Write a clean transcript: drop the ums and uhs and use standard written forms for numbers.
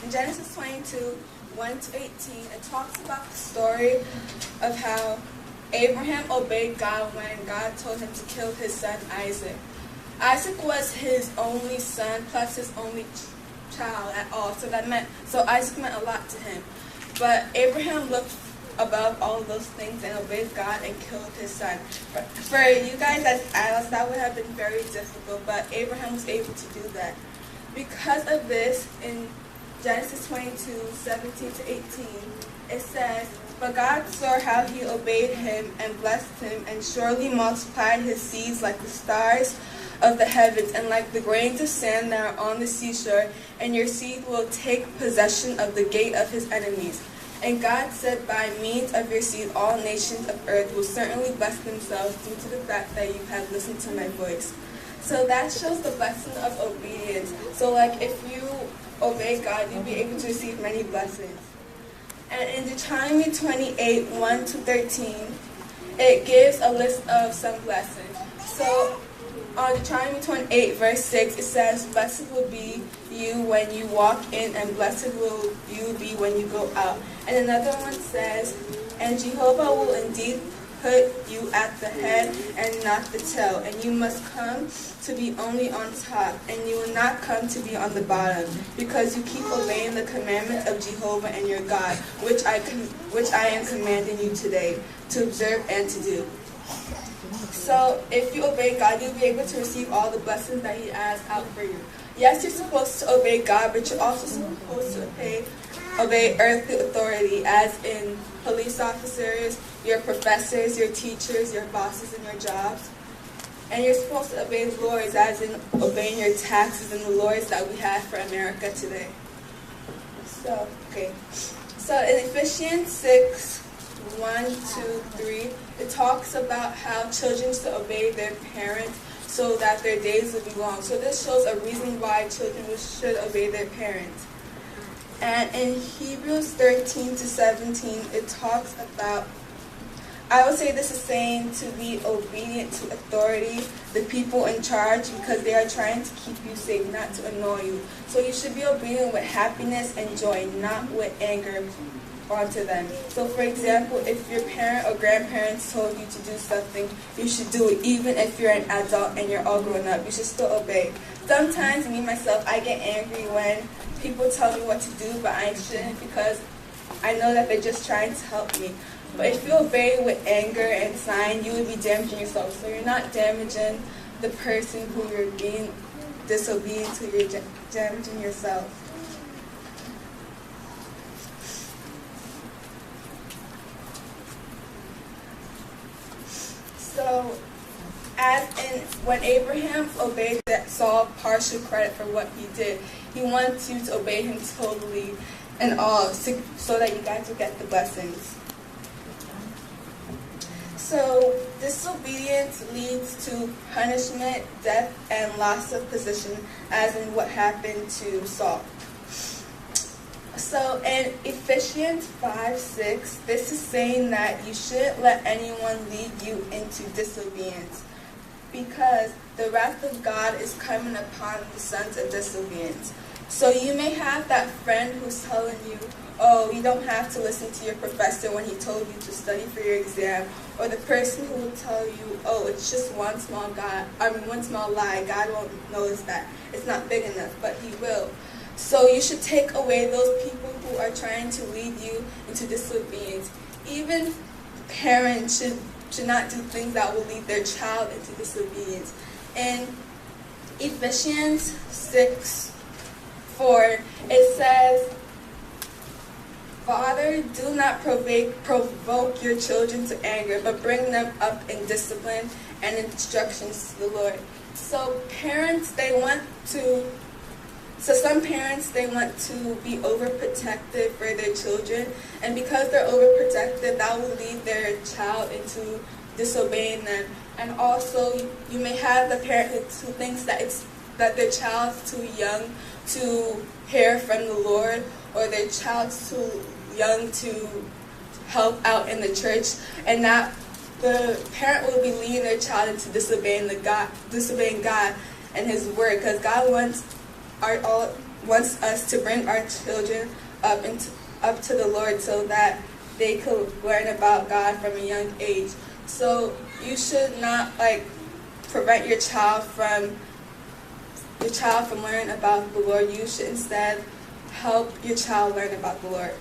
In Genesis 22, 1 to 18, it talks about the story of how Abraham obeyed God when God told him to kill his son Isaac. Isaac was his only son plus his only child at all, so Isaac meant a lot to him. But Abraham looked above all of those things and obeyed God and killed his son. For you guys as adults, that would have been very difficult, but Abraham was able to do that. Because of this, in Genesis 22, 17 to 18, it says, "But God saw how he obeyed him and blessed him, and surely multiplied his seeds like the stars of the heavens and like the grains of sand that are on the seashore, and your seed will take possession of the gate of his enemies. And God said, by means of your seed, all nations of earth will certainly bless themselves due to the fact that you have listened to my voice." So that shows the blessing of obedience. So like if you obey God, you'll be able to receive many blessings. And in Deuteronomy 28, 1 to 13, it gives a list of some blessings. So on Deuteronomy 28, verse 6, it says, "Blessed will be you when you walk in, and blessed will you be when you go out." And another one says, "And Jehovah will indeed put you at the head and not the tail, and you must come to be only on top, and you will not come to be on the bottom, because you keep obeying the commandments of Jehovah and your God, which I am commanding you today, to observe and to do." So if you obey God, you'll be able to receive all the blessings that he has out for you. Yes, you're supposed to obey God, but you're also supposed to obey earthly authority, as in police officers, your professors, your teachers, your bosses, and your jobs. And you're supposed to obey the laws, as in obeying your taxes and the laws that we have for America today. So in Ephesians 6, 1, 2, 3, it talks about how children should obey their parents so that their days will be long. So this shows a reason why children should obey their parents. And in Hebrews 13 to 17, it talks about, I would say this is saying to be obedient to authority, the people in charge, because they are trying to keep you safe, not to annoy you. So you should be obedient with happiness and joy, not with anger onto them. So for example, if your parent or grandparents told you to do something, you should do it. Even if you're an adult and you're all grown up, you should still obey. Sometimes, me myself, I get angry when people tell me what to do, but I shouldn't, because I know that they're just trying to help me. But if you obey with anger and sign, you will be damaging yourself. So you're not damaging the person who you're being disobedient to, you're damaging yourself. So, as in when Abraham obeyed, that saw partial credit for what he did. He wants you to obey him totally and all, so that you guys will get the blessings. So, disobedience leads to punishment, death, and loss of position, as in what happened to Saul. So in Ephesians 5:6, this is saying that you shouldn't let anyone lead you into disobedience, because the wrath of God is coming upon the sons of disobedience. So you may have that friend who's telling you, oh, you don't have to listen to your professor when he told you to study for your exam, or the person who will tell you, oh, it's just one small lie, God won't notice that, it's not big enough, but he will. So you should take away those people who are trying to lead you into disobedience. Even parents should not do things that will lead their child into disobedience. In Ephesians 6:4, it says, "Father, do not provoke your children to anger, but bring them up in discipline and instructions to the Lord." So some parents, they want to be overprotective for their children, and because they're overprotective, that will lead their child into disobeying them. And also, you may have the parent who thinks that their child's too young to hear from the Lord, or their child's too young to help out in the church, and that the parent will be leading their child into disobeying God and His word, because God wants wants us to bring our children up to the Lord so that they could learn about God from a young age. So you should not prevent your child from learning about the Lord. You should instead help your child learn about the Lord.